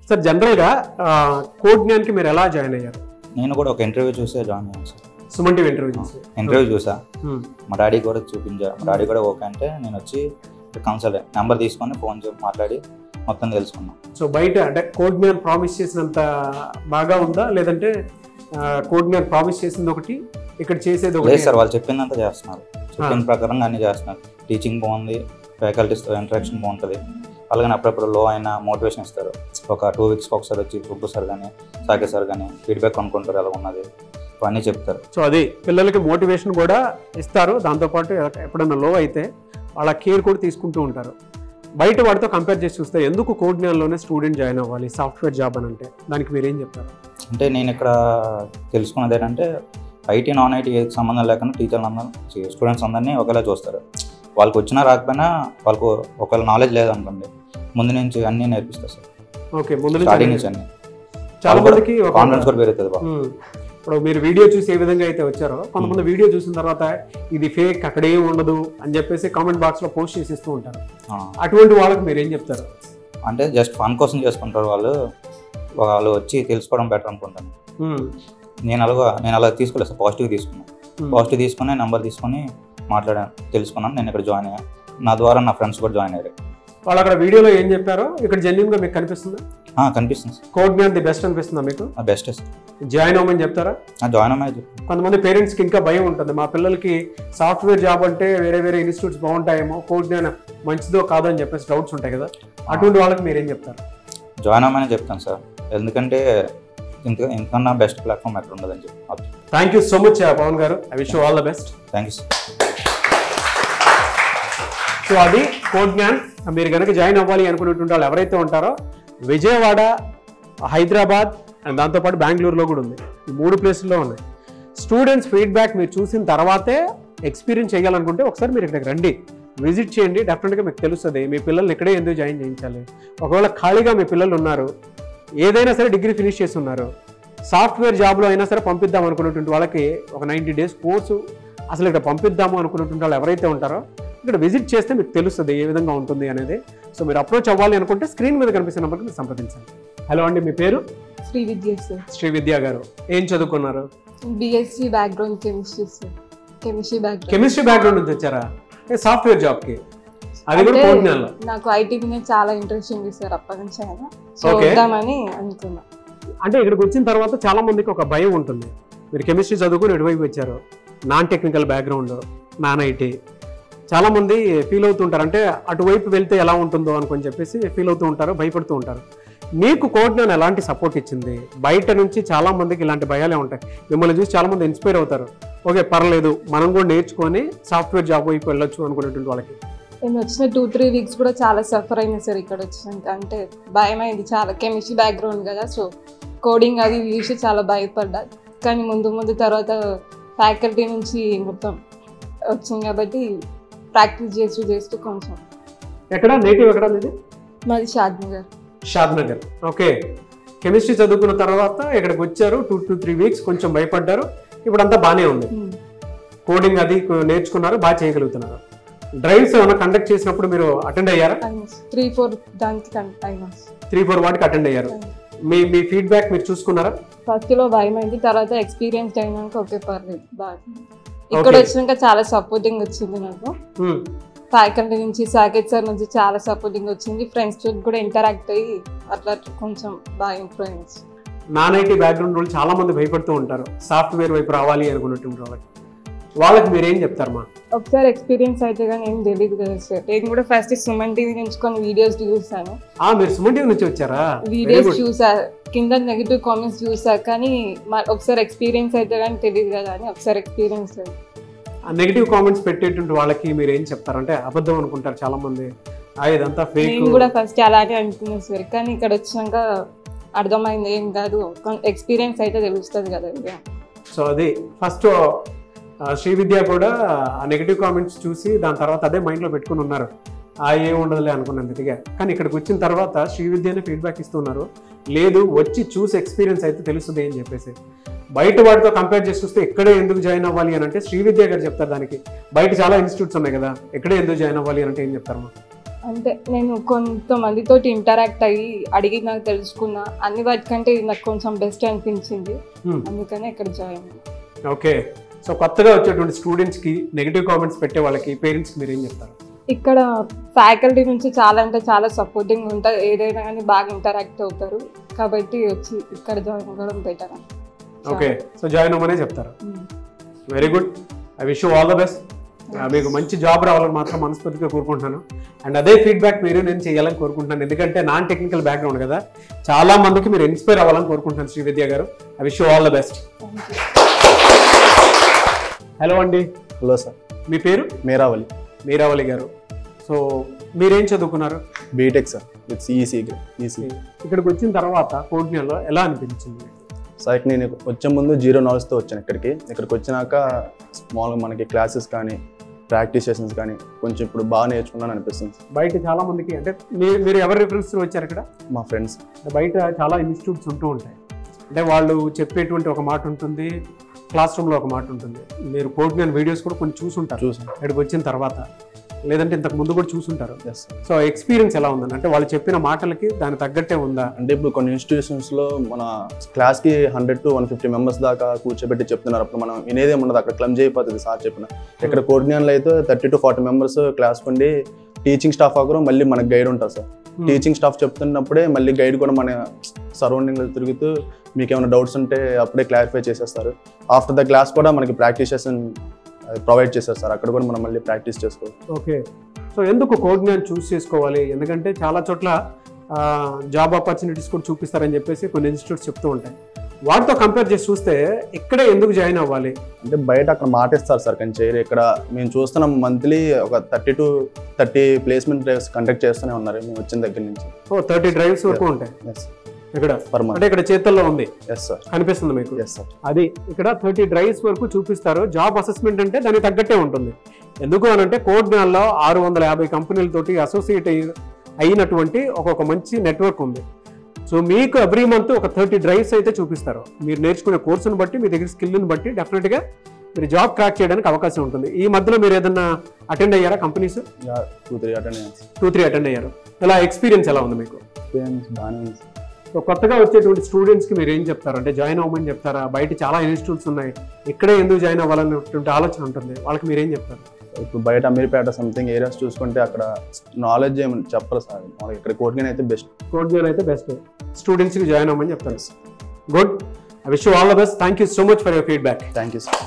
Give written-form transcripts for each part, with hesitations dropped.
Sir జనరల్గా code జ్ఞాన్కి మీరు ఎలా జాయిన్ అయ్యారు? నేను కూడా ఒక ఇంటర్వ్యూ చూసే జాయిన్ అయ్యాను సార్. సుమన్ టీవీ ఇంటర్వ్యూ చూసా, మా డాడీ కూడా చూపించా. మా డాడీ కూడా ఓకే అంటే నేను వచ్చి కన్సల్ట్ నెంబర్ తీసుకొని ఫోన్ చేసి మాట్లాడి మొత్తం తెలుసుకున్నాం. సో బయట అంటే కోడ్ జ్ఞాన్ ప్రామిస్ చేసినంత బాగా ఉందా, లేదంటే కోడ్ జ్ఞాన్ ప్రామిస్ చేసింది ఒకటి ఇక్కడ చేసేది ఒకటి? లేదు సార్, వాళ్ళు చెప్పిందంతా చేస్తున్నారు, చెప్పిన ప్రకారంగా అన్ని చేస్తున్నారు. టీచింగ్ బాగుంది, ఫ్యాకల్టీస్తో ఇంటరాక్షన్ బాగుంటుంది. అలాగని అప్పుడప్పుడు లో అయినా మోటివేషన్ ఇస్తారు. ఒక 2 వీక్స్కి ఒకసారి వచ్చి సుబ్బు సార్ కానీ సాకే సార్ కానీ ఫీడ్బ్యాక్ కొనుక్కుంటారు, ఎలా ఉన్నది అన్నీ చెప్తారు. సో అది పిల్లలకి మోటివేషన్ కూడా ఇస్తారు. దాంతోపాటు ఎప్పుడైనా లో అయితే వాళ్ళ కేర్ కూడా తీసుకుంటూ ఉంటారు. బయట వాటితో కంపేర్ చేసి చూస్తే ఎందుకు కోడ్ జ్ఞాన్లోనే స్టూడెంట్ జాయిన్ అవ్వాలి సాఫ్ట్వేర్ జాబ్ అని అంటే దానికి మీరేం చెప్తారు? అంటే నేను ఇక్కడ తెలుసుకున్నది ఏంటంటే ఐటీ నాన్ ఐటీ సంబంధం లేకుండా టీచర్లు అందరూ స్టూడెంట్స్ అందరినీ ఒకేలా చూస్తారు. వాళ్ళకి వచ్చినా రాకపోయినా వాళ్ళకు ఒకవేళ నాలెడ్జ్ లేదనుకోండి ముందు నుంచి అన్నీ నేర్పిస్తారు సార్. ఓకే, ముందు స్టార్టింగ్ నుంచి అన్ని చాలా మందికి కాన్ఫిడెన్స్ కూడా పెరుగుతుంది. ఇప్పుడు మీరు వీడియో చూసి ఏ విధంగా అయితే వచ్చారో కొంతమంది వీడియో చూసిన తర్వాత ఇది ఫేక్, అక్కడ ఏం ఉండదు అని చెప్పేసి కామెంట్ బాక్స్ లో పోస్ట్ చేసిస్తూ ఉంటారు. అటువంటి వాళ్ళకి మీరు ఏం చెప్తారు? అంటే జస్ట్ ఫన్ కోసం చేసుకుంటారు వాళ్ళు. వాళ్ళు వచ్చి తెలుసుకోవడం బెటర్ అనుకుంటాను. నేను అలా తీసుకోలేదు సార్, పాజిటివ్ తీసుకున్నాను. పాజిటివ్ తీసుకుని నెంబర్ తీసుకొని మాట్లాడాను, తెలుసుకున్నాను. నేను ఇక్కడ జాయిన్ అయ్యాను, నా ద్వారా నా ఫ్రెండ్స్ కూడా జాయిన్ అయ్యారు. వాళ్ళు అక్కడ వీడియోలో ఏం చెప్పారో ఇక్కడ జెన్యూన్ గా మీకు కనిపిస్తుందా? కనిపిస్తుంది sir. Code Gyan the best అనిపిస్తుందా మీకు? Best sir. జాయిన్ అవ్వమని చెప్తారా? జాయిన్ అవ్వమని. కొంతమంది పేరెంట్స్కి ఇంకా భయం ఉంటుంది, మా పిల్లలకి సాఫ్ట్వేర్ జాబ్ అంటే వేరే ఇన్స్టిట్యూట్స్ బాగుంటాయేమో, కోడ్ జ్ఞాన్ మంచిదో కాదో అని చెప్పేసి డౌట్స్ ఉంటాయి కదా, అటువంటి వాళ్ళకి మీరేం చెప్తారు? జాయిన్ అవ్వమని చెప్తాను సార్, ఎందుకంటే ఇంకన్నా బెస్ట్ ప్లాట్ఫామ్ ఎక్కడ ఉండదని చెప్పి. Thank you so much Pavan garu. I wish you all the best. Thank you sir. So అది కోడ్ జ్ఞాన్. మీరు కనుక జాయిన్ అవ్వాలి అనుకునేటువంటి వాళ్ళు ఎవరైతే ఉంటారో విజయవాడ, హైదరాబాద్ అండ్ దాంతోపాటు బెంగళూరులో కూడా ఉంది. ఈ 3 ప్లేసుల్లో ఉన్నాయి. స్టూడెంట్స్ ఫీడ్బ్యాక్ మీరు చూసిన తర్వాతే ఎక్స్పీరియన్స్ చేయాలనుకుంటే ఒకసారి మీరు ఇక్కడికి రండి, విజిట్ చేయండి. డెఫినెట్గా మీకు తెలుస్తుంది మీ పిల్లల్ని ఇక్కడే ఎందుకు జాయిన్ చేయించాలి. ఒకవేళ ఖాళీగా మీ పిల్లలు ఉన్నారు, ఏదైనా సరే డిగ్రీ ఫినిష్ చేసి ఉన్నారు, సాఫ్ట్వేర్ జాబ్లో అయినా సరే పంపిద్దాం అనుకున్నటువంటి వాళ్ళకి ఒక 90 days కోర్సు అసలు ఇక్కడ పంపిద్దాము అనుకున్నటువంటి వాళ్ళు ఎవరైతే ఉంటారో ఇక్కడ విజిట్ చేస్తే మీకు తెలుస్తుంది ఏ విధంగా ఉంటుంది అనేది. సో మీరు అప్రోచ్ అవ్వాలి అనుకుంటే స్క్రీన్ మీద కనిపిస్తున్న నెంబర్కి మీరు సంప్రదించండి. హలో అండి, మీ పేరు? శ్రీ విద్య సార్. శ్రీ విద్య గారు ఏం చదువుకున్నారు? BSc background chemistry sir. Chemistry background నుంచి వచ్చారా సాఫ్ట్వేర్ జాబ్ కి? అది కూడా కోడ్ జ్ఞాన్లో. నాకు ఐటీ మీద చాలా ఇంట్రెస్ట్ ఉంది సార్ అప్పటి నుంచి, అయినా చూద్దామని అనుకున్నా. అంటే ఇక్కడికి వచ్చిన తర్వాత చాలా మందికి ఒక భయం ఉంటుంది. మీరు కెమిస్ట్రీ చదువుకుని ఎటువైపు వచ్చారు, non technical background, non IT, చాలా మంది ఫీల్ అవుతుంటారు అంటే అటువైపు వెళ్తే ఎలా ఉంటుందో అనుకొని చెప్పేసి ఫీల్ అవుతూ ఉంటారు, భయపడుతూ ఉంటారు. మీకు కోడ్ జ్ఞాన్ ఎలాంటి సపోర్ట్ ఇచ్చింది? బయట నుంచి చాలా మందికి ఇలాంటి భయాలే ఉంటాయి. మిమ్మల్ని చూసి చాలా మంది ఇన్స్పైర్ అవుతారు, ఓకే పర్లేదు మనం కూడా నేర్చుకొని సాఫ్ట్వేర్ జాబ్ వైపు వెళ్ళొచ్చు అనుకునేటువంటి వాళ్ళకి. నేను వచ్చిన 2-3 weeks కూడా చాలా సఫర్ అయినా సార్ ఇక్కడ వచ్చినాక. అంటే భయం అయింది చాలా, కెమిస్ట్రీ బ్యాక్గ్రౌండ్ కదా, సో కోడింగ్ అది చూసి చాలా భయపడ్డా. కానీ ముందు తర్వాత ఫ్యాకల్టీ నుంచి మొత్తం వచ్చింది కాబట్టి ప్రాక్టీస్ చేస్తూ కొంచెం. ఎక్కడ నేటివ్ ఎక్కడ మీది? మాది షాద్నగర్. ఓకే, కెమిస్ట్రీ చదువుకున్న తర్వాత ఇక్కడికి వచ్చారు, 2-3 weeks కొంచెం భయపడ్డారు, ఇప్పుడు అంతా బాగానే ఉంది. కోడింగ్ అది నేర్చుకున్నారు, బాగా చేయగలుగుతున్నారు. డ్రైవ్స్ ఏమైనా కండక్ట్ చేసినప్పుడు మీరు అటెండ్ అయ్యారా? 3-4 వాటికి అటెండ్ అయ్యారు. మీ ఫీడ్బ్యాక్ మీరు చూసుకున్నారా? ఫస్ట్ లో భయం అయింది, తర్వాత ఎక్స్పీరియన్స్ అయినాక ఓకే పర్లేదు బాగా. ఇక్కడ వచ్చినాక చాలా సపోర్టింగ్ వచ్చింది నాకు. ఫ్యాకల్టీ నుంచి, సాకేత్ సార్ నుంచి చాలా సపోర్టింగ్ వచ్చింది. ఫ్రెండ్స్ తో కూడా ఇంటరాక్ట్ అయ్యి అట్లా కొంచెం బాగా ఇంప్రూవ్ అయింది. నాన్ ఐటీ బ్యాక్గ్రౌండ్ వాళ్ళు చాలా మంది భయపడుతూ ఉంటారు సాఫ్ట్వేర్ వైపు రావాలి అనుకున్నటువంటి వాళ్ళకి మీరు ఏం చెప్తారు? మా ఒకసారి ఎక్స్పీరియన్స్ అయితే కానీ ఏం తెలియదు కదా సార్. నేను కూడా ఫస్ట్ సుమన్ టీవీ నుంచి కొన్ని వీడియోస్ చూసాను. మీరు సుమన్ టీవీ నుంచి వచ్చారా? వీడియోస్ చూసా, కింద నెగిటివ్ కామెంట్స్ చూసా, కానీ ఒకసారి ఎక్స్పీరియన్స్ అయితే కానీ తెలియదు కదా అని ఒకసారి ఎక్స్పీరియన్స్. నెగిటివ్ కామెంట్స్ పెట్టేటువంటి వాళ్ళకి మీరు ఏం చెప్తారు? అంటే అబద్ధం అనుకుంటారు చాలా మంది, ఇదంతా ఫేక్. నేను కూడా ఫస్ట్ అలానే అనుకున్నాను సార్, కానీ ఇక్కడ వచ్చినాక అర్థమైంది ఏం కాదు, ఎక్స్పీరియన్స్ అయితే తెలుస్తుంది కదా. సో అది ఫస్ట్ శ్రీ విద్య కూడా ఆ నెగిటివ్ కామెంట్స్ చూసి దాని తర్వాత అదే మైండ్లో పెట్టుకుని ఉన్నారు, ఏం ఉండదులే అనుకున్నాను దిగా. కానీ ఇక్కడికి వచ్చిన తర్వాత శ్రీ విద్యనే ఫీడ్బ్యాక్ ఇస్తున్నారు, లేదు వచ్చి చూసి ఎక్స్పీరియన్స్ అయితే తెలుస్తుంది అని చెప్పేసి. బయట వాటితో కంపేర్ చేసి చూస్తే ఇక్కడే ఎందుకు జాయిన్ అవ్వాలి అని అంటే శ్రీ విద్య గారు చెప్తారు దానికి. బయట చాలా ఇన్స్టిట్యూట్స్ ఉన్నాయి కదా, ఇక్కడే ఎందుకు జాయిన్ అవ్వాలి అంటే ఏం చెప్తారు? అంటే నేను కొంతమందితో ఇంటరాక్ట్ అయ్యి అడిగి నాకు తెలుసుకున్నా, అన్ని వాటికంటే ఇది నాకు కొంచెం బెస్ట్ అనిపించింది, అందుకనే ఇక్కడ జాయిన్. ఓకే, సో కొత్తగా వచ్చేటువంటి స్టూడెంట్స్కి నెగిటివ్ కామెంట్స్ పెట్టే వాళ్ళకి పేరెంట్స్కి మీరు ఏం చెప్తారు? ఇక్కడ ఫ్యాకల్టీ నుంచి చాలా అంటే చాలా సపోర్టింగ్ ఉంటుంది, ఏదైనా కానీ బాగా ఇంటరాక్ట్ అవుతారు, కాబట్టి వచ్చి ఇక్కడ జాయిన్ అవ్వడం బెటర్. ఓకే, సో జాయిన్ అవ్వమనే చెప్తారు. Very good, I wish you all the best. మీకు మంచి జాబ్ రావాలని మాత్రం మనస్ఫూర్తిగా కోరుకుంటున్నాను. అండ్ అదే ఫీడ్బ్యాక్ నేను చేయాలని కోరుకుంటున్నాను, ఎందుకంటే నాన్ టెక్నికల్ బ్యాక్గ్రౌండ్ కదా, చాలా మందికి మీరు ఇన్స్పైర్ అవ్వాలని కోరుకుంటున్నాను Srividya garu. I wish you all the best. Hello అండి. Hello sir. మీ పేరు? మీరావళి గారు. సో మీరేం చదువుకున్నారు? BTech sir with EC. ఇక్కడికి వచ్చిన తర్వాత కోడ్నియాలో ఎలా అనిపించింది సార్? నేను వచ్చే ముందు 0 knowledgeతో వచ్చాను ఇక్కడికి వచ్చినాక మామూలుగా మనకి క్లాసెస్ కానీ ప్రాక్టీస్ సెషన్స్ కానీ కొంచెం ఇప్పుడు బాగా నేర్చుకున్నాను అనిపిస్తుంది. బయట చాలా మందికి అంటే మీరు ఎవరి రిఫరెన్స్ వచ్చారు ఇక్కడ? మా ఫ్రెండ్స్. బయట చాలా ఇన్స్టిట్యూట్స్ ఉంటూ ఉంటాయి, అంటే వాళ్ళు చెప్పేటువంటి ఒక మాట ఉంటుంది, క్లాస్ రూమ్లో ఒక మాట ఉంటుంది. మీరు కోడ్నియన్ వీడియోస్ కూడా కొన్ని చూసుంటారు ఇక్కడికి వచ్చిన తర్వాత, లేదంటే ఇంతకు ముందు కూడా చూసుంటారు. సో ఎక్స్పీరియన్స్ ఎలా ఉందని, అంటే వాళ్ళు చెప్పిన మాటలకి దాని తగ్గట్టే ఉందా? అంటే ఇప్పుడు కొన్ని ఇన్స్టిట్యూషన్స్లో మన క్లాస్కి 100 to 150 members దాకా కూర్చోబెట్టి చెప్తున్నారు, అప్పుడు మనం వినేదేం ఉండదు, అక్కడ క్లమ్జ్ అయిపోతుంది సార్ చెప్పిన. ఇక్కడ కోడ్నియాన్లో అయితే 30 to 40 members క్లాస్ ఉండి టీచింగ్ స్టాఫ్ ఆగరు, మళ్ళీ మనకు గైడ్ ఉంటుంది సార్. టీచింగ్ స్టాఫ్ చెప్తున్నప్పుడే మళ్ళీ గైడ్ కూడా మన సరౌండింగ్లో తిరుగుతూ మీకు ఏమైనా డౌట్స్ ఉంటే అప్పుడే క్లారిఫై చేసేస్తారు. ఆఫ్టర్ ద క్లాస్ కూడా మనకి ప్రాక్టీస్ సెషన్ ప్రొవైడ్ చేశారు సార్, అక్కడ కూడా మనం మళ్ళీ ప్రాక్టీస్ చేసుకోవాలి. ఓకే, సో ఎందుకు కోడ్నియాన్ చూస్ చేసుకోవాలి? ఎందుకంటే చాలా చోట్ల జాబ్ ఆపర్చునిటీస్ కూడా చూపిస్తారని చెప్పేసి కొన్ని ఇన్స్టిట్యూట్స్ చెప్తూ ఉంటాయి, వాటితో కంపేర్ చేసి చూస్తే ఇక్కడే ఎందుకు జాయిన్ అవ్వాలి? అంటే బయట అక్కడ మాటిస్తారు సార్, కానీ చేయరు. ఇక్కడ మేము చూస్తున్నాం మంత్లీ ఒక 30 to 30 ప్లేస్మెంట్ డ్రైవ్స్ కండక్ట్ చేస్తూనే ఉన్నారు మేము వచ్చిన దగ్గర నుంచి. 30 డ్రైవ్స్ వరకు ఉంటాయి ఇక్కడ పర్ మంత్. అంటే ఇక్కడ చేతుల్లో ఉంది. Yes sir. కనిపిస్తుంది మీకు? Yes sir. అది ఇక్కడ 30 డ్రైవ్స్ వరకు చూపిస్తారు. జాబ్ అసెస్మెంట్ అంటే దానికి తగ్గట్టే ఉంటుంది. ఎందుకు అని అంటే కోడ్నియాన్లో 650 కంపెనీలతోటి అసోసియేట్ అయినటువంటి ఒక మంచి నెట్వర్క్ ఉంది. సో మీకు ఎవ్రీ మంత్ ఒక 30 డ్రైవ్స్ అయితే చూపిస్తారు. మీరు నేర్చుకునే కోర్సును బట్టి, మీ దగ్గర స్కిల్ని బట్టి డెఫినెట్గా మీరు జాబ్ క్రాక్ చేయడానికి అవకాశం ఉంటుంది. ఈ మధ్యలో మీరు ఏదన్నా అటెండ్ అయ్యారా కంపెనీస్? 2-3 అటెండ్ అయ్యారు. ఎలా ఎక్స్పీరియన్స్ ఎలా ఉంది మీకు? బాగానే ఉంది. సో కొత్తగా వచ్చేటువంటి స్టూడెంట్స్కి మీరు ఏం చెప్తారు? అంటే జాయిన్ అవ్వమని చెప్తారా? బయట చాలా ఇన్స్టిట్యూట్స్ ఉన్నాయి, ఇక్కడే ఎందుకు జాయిన్ అవ్వాలనేటువంటి ఆలోచన ఉంటుంది, వాళ్ళకి మీరు ఏం చెప్తారు? ఇప్పుడు బయట అమీర్పేట సంథింగ్ ఏరియాస్ చూసుకుంటే అక్కడ నాలెడ్జ్ ఏమని చెప్పరు సార్, ఇక్కడ కోడ్నియాన్ అయితే బెస్ట్. కోడ్నియాన్ అయితే బెస్ట్, స్టూడెంట్స్కి జాయిన్ అవ్వమని చెప్తారు. Good, I wish you all the best. Thank you so much for your feedback. Thank you sir.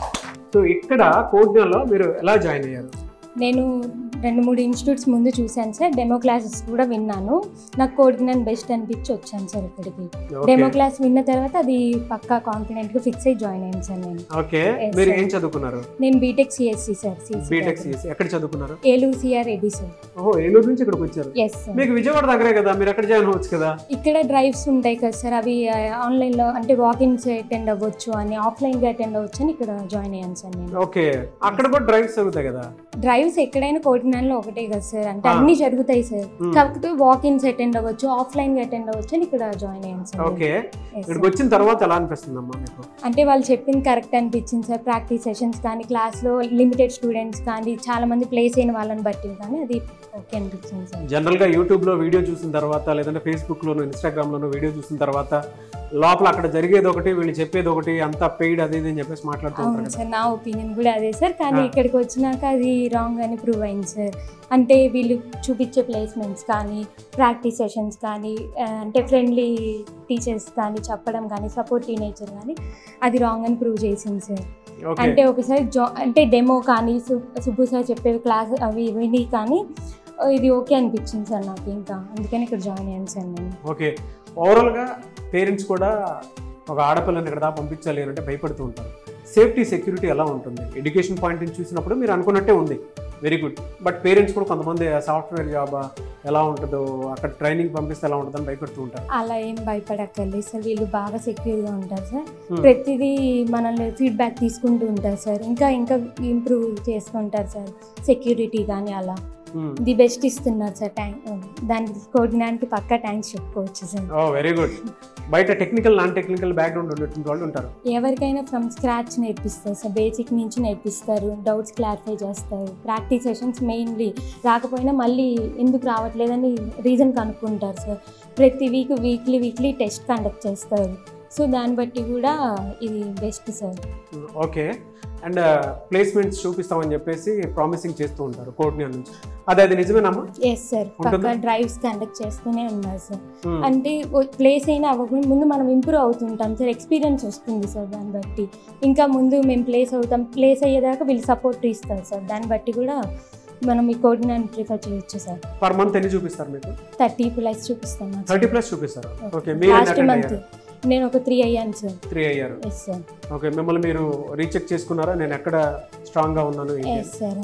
So ఇక్కడ కోడ్నియాన్లో మీరు ఎలా జాయిన్ అయ్యారు? నేను 2-3 ఇన్స్టిట్యూట్స్ ముందు చూశాను సార్, డెమో క్లాసెస్ కూడా విన్నాను, నాకు కోడ్నియాన్ బెస్ట్ అనిపించి వచ్చాను సార్ ఇక్కడికి. డెమో క్లాస్ విన్న తర్వాత అది పక్కా కాన్ఫిడెంట్గా ఫిక్స్ అయ్యి జాయిన్ అయ్యాను సార్ నేను. ఓకే, మీరు ఏం చదువుకున్నారు? నేను బీటెక్ సిఎస్సి సార్. బీటెక్ సిఎస్సి ఎక్కడ చదువుకున్నారు? ఏలూరు సిఆర్ రెడ్డి సార్. ఓహో, ఏలూరు నుంచి ఇక్కడికి వచ్చారు. Yes sir. మీకు విజయవాడ దగ్గరే కదా, మీరు అక్కడ జాయిన్ అవ్వచ్చు కదా. ఇక్కడ డ్రైవ్స్ ఉంటాయి కదా సార్, అవి ఆన్లైన్లో అంటే వాకిన్స్ అటెండ్ అవ్వచ్చు అని, ఆఫ్లైన్గా అటెండ్ అవ్వచ్చు అని ఇక్కడ జాయిన్ అయ్యాను సార్ నేను. ఓకే, అక్కడ కూడా డ్రైవ్స్ జరుగుతాయి కదా? డ్రైవ్స్ ఎక్కడైనా కోడ్నియాన్లో ఒకటే కదా సార్, అంటే అన్ని జరుగుతాయి సార్, కాకపోతే వాకిన్స్ అటెండ్ అవ్వచ్చు, ఆఫ్లైన్ గా అటెండ్ అవ్వచ్చు అని ఇక్కడ జాయిన్ అయ్యాను సార్. ఓకే, ఇక్కడికి వచ్చిన తర్వాత ఎలా అనిపిస్తుందమ్మా మీకు? అంటే వాళ్ళు చెప్పింది కరెక్ట్ అనిపించింది సార్. ప్రాక్టీస్ సెషన్స్ కానీ, క్లాస్లో లిమిటెడ్ స్టూడెంట్స్ కానీ, చాలా మంది ప్లేస్ అయిన వాళ్ళని బట్టి కానీ అది ఓకే అనిపించింది సార్. జనరల్గా యూట్యూబ్లో వీడియో చూసిన తర్వాత, లేదంటే ఫేస్బుక్లోనూ ఇన్స్టాగ్రామ్లోనూ వీడియో చూసిన తర్వాత లోపల అక్కడ జరిగేది ఒకటి, వీళ్ళు చెప్పేది ఒకటి, అంతా పెయిడ్ అది అని చెప్పేసి మాట్లాడుతూ ఉంటారు సార్. నా ఒపీనియన్ కూడా అదే సార్, కానీ ఇక్కడికి వచ్చినాక అది రాంగ్ అని ప్రూవ్ అయింది సార్. అంటే వీళ్ళు చూపించే ప్లేస్మెంట్స్ కానీ, ప్రాక్టీస్ సెషన్స్ కానీ, అంటే ఫ్రెండ్లీ టీచర్స్ కానీ చెప్పడం కానీ, సపోర్టివ్ నేచర్ కానీ అది రాంగ్ అని ప్రూవ్ చేసింది సార్. అంటే ఒకసారి అంటే డెమో కానీ, సుబ్బు సార్ చెప్పే క్లాస్ అవి విని కానీ ఇది ఓకే అనిపించింది సార్ నాకు, ఇంకా అందుకని ఇక్కడ జాయిన్ అయ్యాను సార్ నేను. ఓకే, ఓవరాల్గా పేరెంట్స్ కూడా ఒక ఆడపిల్లని ఇక్కడ దాకా పంపించాలి అంటే భయపడుతూ ఉంటారు. సేఫ్టీ సెక్యూరిటీ ఎలా ఉంటుంది? ఎడ్యుకేషన్ పాయింట్ నుంచి చూసినప్పుడు మీరు అనుకున్నట్టే ఉంది, వెరీ గుడ్. బట్ పేరెంట్స్ కూడా కొంతమంది సాఫ్ట్వేర్ జాబ్ ఎలా ఉంటుందో, అక్కడ ట్రైనింగ్ పంపిస్తే ఎలా ఉంటుందని భయపడుతూ ఉంటారు. అలా ఏం భయపడక్కర్లేదు సార్, వీళ్ళు బాగా సెక్యూర్గా ఉంటారు సార్. ప్రతిదీ మనల్ని ఫీడ్బ్యాక్ తీసుకుంటూ ఉంటారు సార్, ఇంకా ఇంప్రూవ్ చేసుకుంటారు సార్ సెక్యూరిటీ కానీ అలా. ది బెస్ట్ ఇస్తున్నారు సార్. దానికి కోడినానికి పక్కా థ్యాంక్స్ చెప్పుకోవచ్చు సార్. Very good. బయట టెక్నికల్ నాన్ టెక్నికల్ బ్యాక్గ్రౌండ్ ఉన్నటువంటి వాళ్ళు ఉంటారు, ఎవరికైనా ఫ్రమ్ స్క్రాచ్ నేర్పిస్తారు సార్. బేసిక్ నుంచి నేర్పిస్తారు, డౌట్స్ క్లారిఫై చేస్తారు. ప్రాక్టీస్ సెషన్స్ మెయిన్లీ రాకపోయినా మళ్ళీ ఎందుకు రావట్లేదని రీజన్ కనుక్కుంటారు సార్. ప్రతి వీక్లీ టెస్ట్ కండక్ట్ చేస్తారు. సో దాన్ని బట్టి కూడా ఇది best sir. Okay. And placements చూపిస్తామని చెప్పేసి ప్రామిసింగ్ చేస్తూ ఉంటారు కోర్ట్నియా నుంచి, అది నిజమేనమ్మా? ఎస్ సార్, పక్కా డ్రైవ్స్ కండక్ట్ చేస్తూనే ఉన్నారు సార్. అంటే ప్లేస్ అయినా అవ్వకుండా ముందు మనం ఇంప్రూవ్ అవుతుంటాం సార్, ఎక్స్పీరియన్స్ వస్తుంది సార్. దాన్ని బట్టి ఇంకా ముందు మేము ప్లేస్ అయ్యేదాకా వీళ్ళు సపోర్ట్ ఇస్తారు సార్. దాన్ని బట్టి కూడా మనం ఈ కోర్ట్నియాని ప్రిఫర్ చేయొచ్చు సార్. పర్ మంత్ ఎన్ని చూపిస్తారు మీకు? 30+ చూపిస్తాను. 30+ చూపిస్తారు. ఓకే. లాస్ట్ మంత్ నేను ఒక 3 అయ్యాను సార్. 3 అయ్యారు. Yes sir. ఓకే. మిమ్మల్ని మీరు రీచెక్ చేసుకున్నారా, నేను ఎక్కడ స్ట్రాంగ్ గా ఉన్నాను? Yes sir.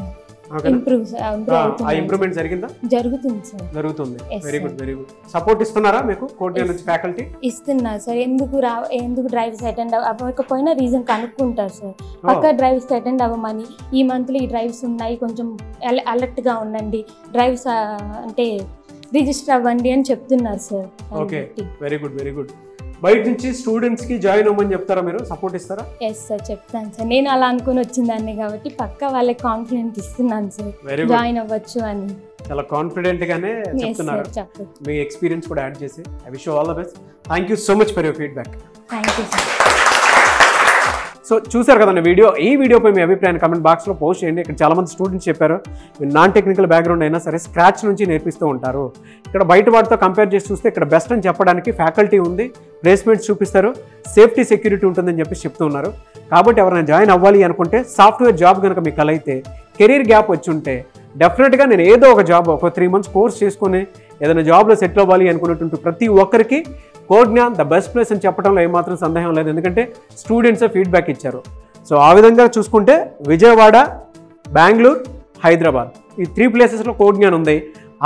ఇంప్రూవ్మెంట్ జరిగిందా? జరుగుతుంది సార్. జరుగుతుంది. Very good, very good. Support ఇస్తున్నారా మీకు కోర్ట్నియా నుంచి ఫ్యాకల్టీ? ఇస్తున్నారు సార్. ఎందుకు డ్రైవ్స్ అటెండ్ అవ్వకపోయినా రీజన్ కనుక్కుంటారు సార్. పక్కా డ్రైవ్స్ అటెండ్ అవ్వమని, ఈ మంత్లో ఈ డ్రైవ్స్ ఉన్నాయి, కొంచెం అలర్ట్ గా ఉండండి, డ్రైవ్స్ అంటే రిజిస్టర్ అవ్వండి అని చెప్తున్నారు sir. Okay. Very good, very good. బయట నుంచి స్టూడెంట్స్ కి జాయిన్ అవ్వమని చెప్తారా మీరు? సపోర్ట్ ఇస్తారా? ఎస్ సార్, చెప్తాను సార్. నేను అలా అనుకుని వచ్చిందాన్ని కాబట్టి పక్కా వాళ్ళకి కాన్ఫిడెంట్ ఇస్తున్నాను సార్, జాయిన్ అవ్వచ్చు అని. చాలా కాన్ఫిడెంట్ గానే చెప్తున్నారు. మీ ఎక్స్పీరియన్స్ కూడా యాడ్ చేసి I wish you all the best. Thank you so much for your feedback. Thank you sir. So చూసారు కదండి వీడియో. ఈ వీడియోపై మీ అభిప్రాయాన్ని కమెంట్ బాక్స్లో పోస్ట్ చేయండి. ఇక్కడ చాలామంది స్టూడెంట్స్ చెప్పారు మీరు నాన్ టెక్నికల్ బ్యాక్గ్రౌండ్ అయినా సరే స్క్రాచ్ నుంచి నేర్పిస్తూ ఉంటారు. ఇక్కడ బయట వాటితో కంపేర్ చేసి చూస్తే ఇక్కడ బెస్ట్ అని చెప్పడానికి ఫ్యాకల్టీ ఉంది, ప్లేస్మెంట్స్ చూపిస్తారు, సేఫ్టీ సెక్యూరిటీ ఉంటుందని చెప్పి చెప్తూ ఉన్నారు. కాబట్టి ఎవరైనా జాయిన్ అవ్వాలి అనుకుంటే సాఫ్ట్వేర్ జాబ్ కనుక మీకు కలైతే, కెరీర్ గ్యాప్ వచ్చి ఉంటే డెఫినెట్గా నేను ఏదో ఒక జాబ్ ఒక 3 months కోర్స్ చేసుకుని ఏదైనా జాబ్లో సెటిల్ అవ్వాలి అనుకున్నటువంటి ప్రతి ఒక్కరికి కోర్ట్నియా ద బెస్ట్ ప్లేస్ అని చెప్పడంలో ఏమాత్రం సందేహం లేదు, ఎందుకంటే స్టూడెంట్సే ఫీడ్బ్యాక్ ఇచ్చారు. సో ఆ విధంగా చూసుకుంటే విజయవాడ, బెంగళూరు, హైదరాబాద్ ఈ 3 ప్లేసెస్లో కోర్ట్నియా ఉంది.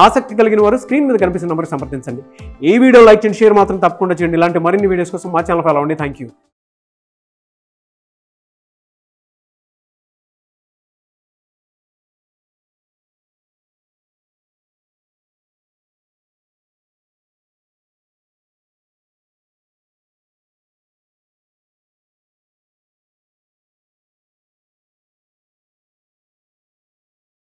ఆసక్తి కలిగిన వారు స్క్రీన్ మీద కనిపిస్తున్న నెంబర్కి సంప్రదించండి. ఈ వీడియో లైక్ చేయండి, షేర్ మాత్రం తప్పకుండా చేయండి. ఇలాంటి మరిన్ని వీడియోస్ కోసం మా ఛానల్ ఫాలో అవ్వండి. Thank you.